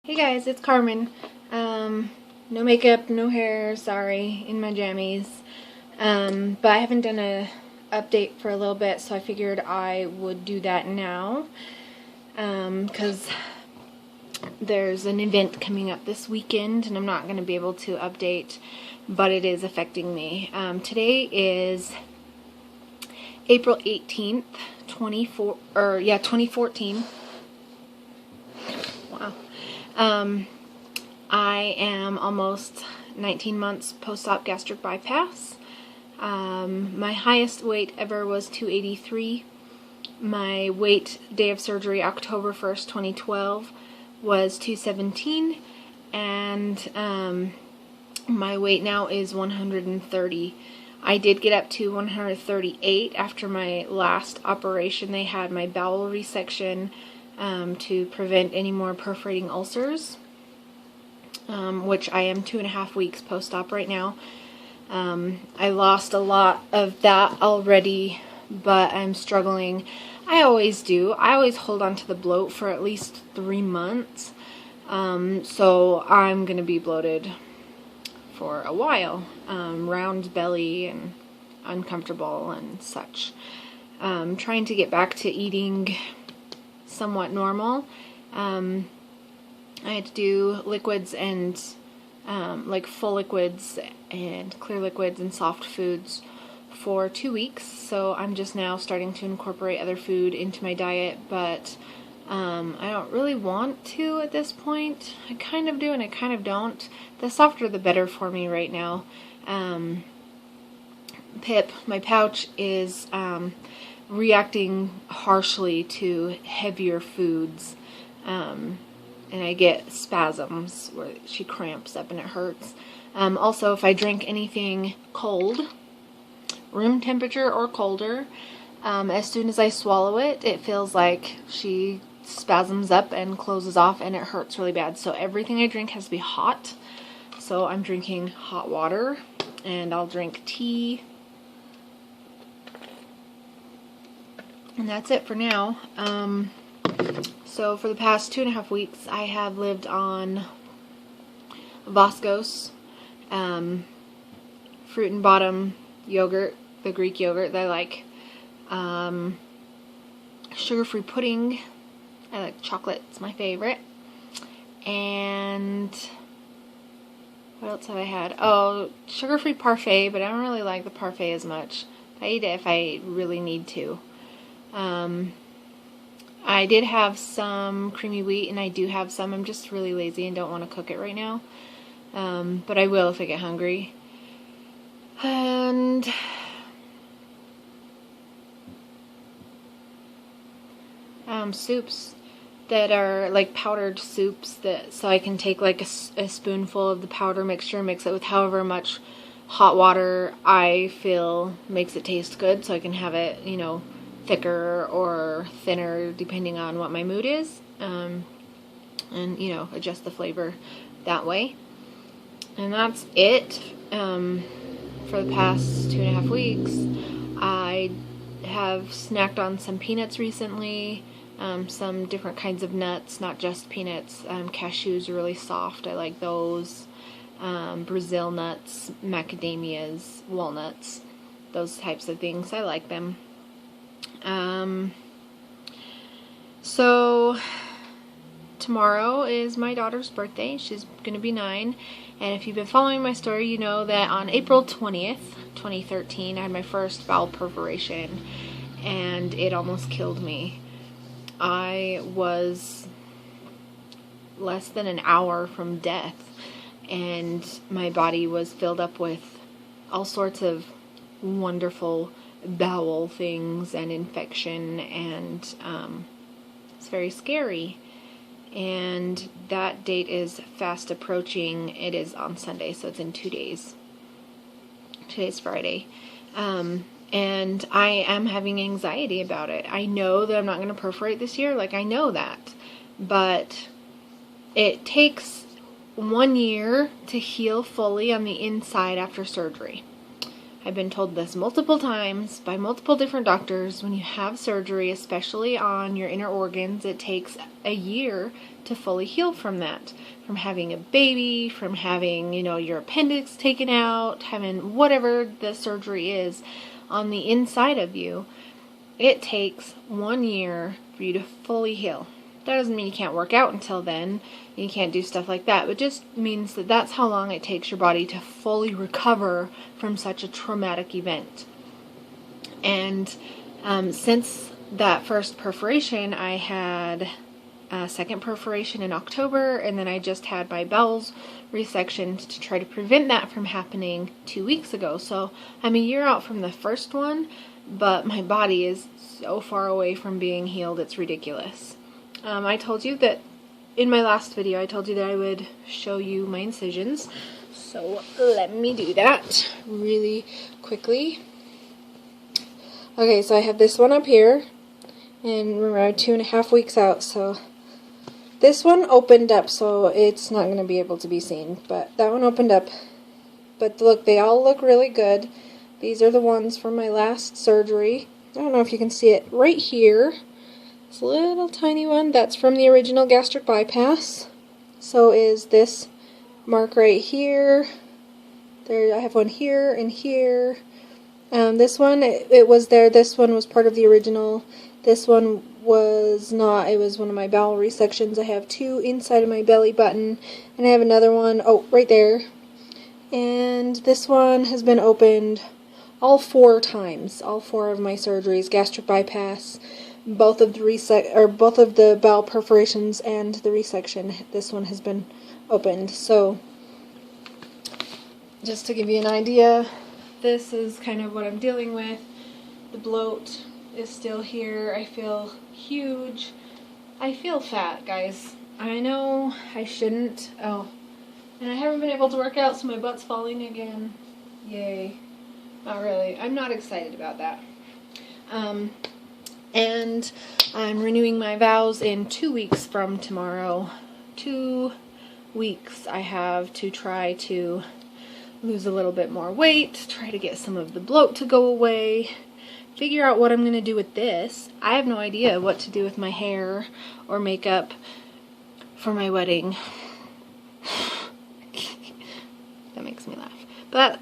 Hey guys, it's Carmen. No makeup, no hair, sorry, in my jammies. But I haven't done a update for a little bit, so I figured I would do that now. Because there's an event coming up this weekend, and I'm not going to be able to update, but it is affecting me. Today is April 18th, 2014. Wow. I am almost 19 months post-op gastric bypass. My highest weight ever was 283. My weight day of surgery, October 1st, 2012, was 217. And my weight now is 130. I did get up to 138 after my last operation. They had my bowel resection to prevent any more perforating ulcers, which I am 2.5 weeks post-op right now. I lost a lot of that already, but I'm struggling. I always do. I always hold on to the bloat for at least 3 months, so I'm going to be bloated for a while, round belly and uncomfortable and such. Trying to get back to eating somewhat normal. I had to do liquids and like full liquids and clear liquids and soft foods for 2 weeks, so I'm just now starting to incorporate other food into my diet, but I don't really want to at this point. I kind of do and I kind of don't. The softer the better for me right now. Pip, my pouch, is reacting harshly to heavier foods, and I get spasms where she cramps up and it hurts. Also, if I drink anything cold, room temperature or colder, as soon as I swallow it, it feels like she spasms up and closes off and it hurts really bad. So everything I drink has to be hot. So I'm drinking hot water, and I'll drink tea. And that's it for now. So for the past 2.5 weeks, I have lived on Voskos, fruit and bottom yogurt, the Greek yogurt that I like, sugar-free pudding. I like chocolate, it's my favorite. And what else have I had? Oh, sugar-free parfait, but I don't really like the parfait as much. I eat it if I really need to. I did have some creamy wheat, and I do have some. I'm just really lazy and don't want to cook it right now. But I will if I get hungry. And soups that are like powdered soups, so I can take like a spoonful of the powder mixture and mix it with however much hot water I feel makes it taste good, so I can have it, thicker or thinner depending on what my mood is, and adjust the flavor that way. And that's it. For the past 2.5 weeks, I have snacked on some peanuts recently, some different kinds of nuts, not just peanuts. Cashews are really soft, I like those. Brazil nuts, macadamias, walnuts, those types of things, I like them. So tomorrow is my daughter's birthday. She's going to be 9. And if you've been following my story, you know that on April 20th, 2013, I had my first bowel perforation, and it almost killed me. I was less than an hour from death, and my body was filled up with all sorts of wonderful bowel things and infection, and it's very scary. And that date is fast approaching. It is on Sunday, so it's in 2 days. Today's Friday. And I am having anxiety about it. I know that I'm not going to perforate this year, I know that. But it takes 1 year to heal fully on the inside after surgery. I've been told this multiple times by multiple different doctors. When you have surgery, especially on your inner organs, it takes a year to fully heal from that. From having a baby, from having, your appendix taken out, having whatever the surgery is on the inside of you, it takes 1 year for you to fully heal. That doesn't mean you can't work out until then, you can't do stuff like that, but just means that that's how long it takes your body to fully recover from such a traumatic event. And since that first perforation, I had a second perforation in October, and then I just had my bowels resectioned to try to prevent that from happening 2 weeks ago. So I'm a year out from the first one, but my body is so far away from being healed, it's ridiculous. I told you that in my last video, I told you that I would show you my incisions. So let me do that really quickly. Okay, so I have this one up here, and remember I'm 2.5 weeks out, so this one opened up, so it's not going to be able to be seen, but that one opened up. But look, they all look really good. These are the ones from my last surgery. I don't know if you can see it right here. This little tiny one, that's from the original gastric bypass. So is this mark right here. There, I have one here and here. This one, it was there. This one was part of the original. This one was not. It was one of my bowel resections. I have 2 inside of my belly button, and I have another one, right there. And this one has been opened all 4 times. All 4 of my surgeries, gastric bypass, both of the bowel perforations and the resection. This one has been opened. So just to give you an idea, this is kind of what I'm dealing with. The bloat is still here. I feel huge. I feel fat, guys. I know I shouldn't. Oh, and I haven't been able to work out, so my butt's falling again. Yay. Not really. I'm not excited about that. And I'm renewing my vows in 2 weeks from tomorrow. 2 weeks I have to try to lose a little bit more weight, try to get some of the bloat to go away, figure out what I'm going to do with this. I have no idea what to do with my hair or makeup for my wedding. That makes me laugh. But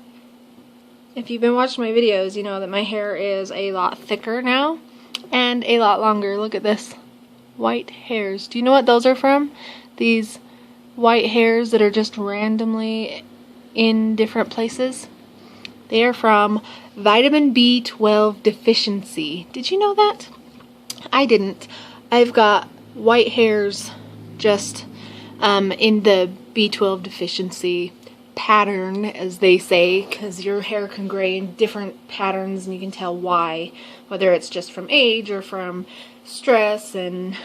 if you've been watching my videos, you know that my hair is a lot thicker now and a lot longer. Look at this. White hairs. Do you know what those are from? These white hairs that are just randomly in different places. They are from vitamin B12 deficiency. Did you know that? I didn't. I've got white hairs just in the B12 deficiency pattern, as they say, because your hair can gray in different patterns and you can tell why, whether it's just from age or from stress, and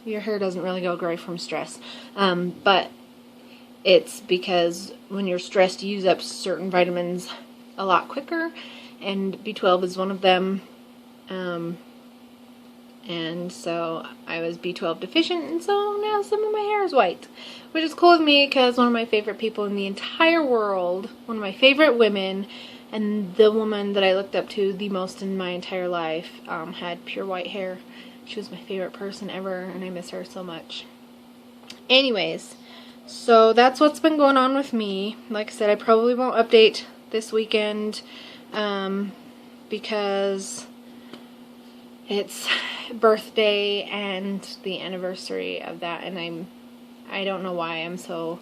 your hair doesn't really go gray from stress, but it's because when you're stressed you use up certain vitamins a lot quicker, and B12 is one of them. And so I was B12 deficient, and so now some of my hair is white, which is cool with me because one of my favorite people in the entire world, one of my favorite women, and the woman that I looked up to the most in my entire life, had pure white hair. She was my favorite person ever, and I miss her so much. Anyways, so that's what's been going on with me. Like I said, I probably won't update this weekend because it's birthday and the anniversary of that, and I don't know why I'm so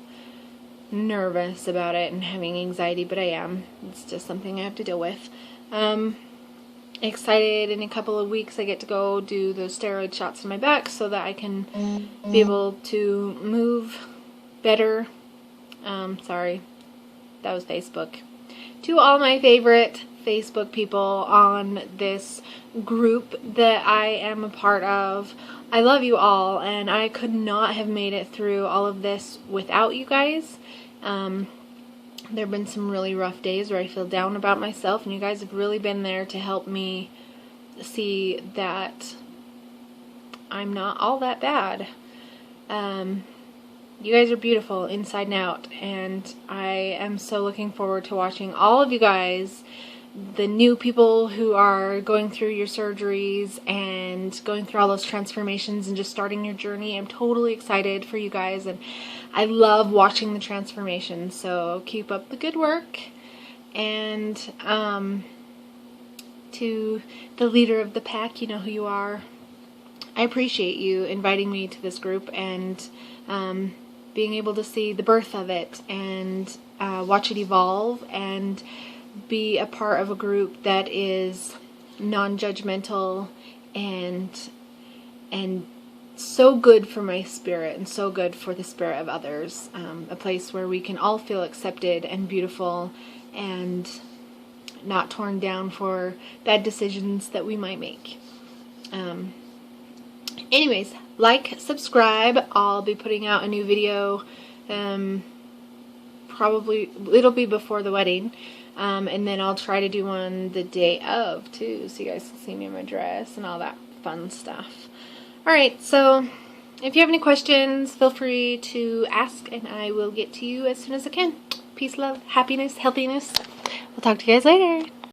nervous about it and having anxiety, but I am. It's just something I have to deal with. Excited in a couple of weeks I get to go do those steroid shots in my back so that I can be able to move better. Sorry, that was Facebook. To all my favorite Facebook people on this group that I am a part of, I love you all, and I could not have made it through all of this without you guys. There have been some really rough days where I feel down about myself, and you guys have really been there to help me see that I'm not all that bad. You guys are beautiful inside and out, and I am so looking forward to watching all of you guys the new people who are going through your surgeries and going through all those transformations and just starting your journey. I'm totally excited for you guys, and I love watching the transformation. So keep up the good work. And to the leader of the pack, you know who you are. I appreciate you inviting me to this group and being able to see the birth of it and watch it evolve and be a part of a group that is non-judgmental and so good for my spirit and so good for the spirit of others. A place where we can all feel accepted and beautiful and not torn down for bad decisions that we might make. Anyways, like, subscribe. I'll be putting out a new video. Probably it'll be before the wedding. And then I'll try to do one the day of too, so you guys can see me in my dress and all that fun stuff. Alright, so if you have any questions, feel free to ask and I will get to you as soon as I can. Peace, love, happiness, healthiness. We'll talk to you guys later.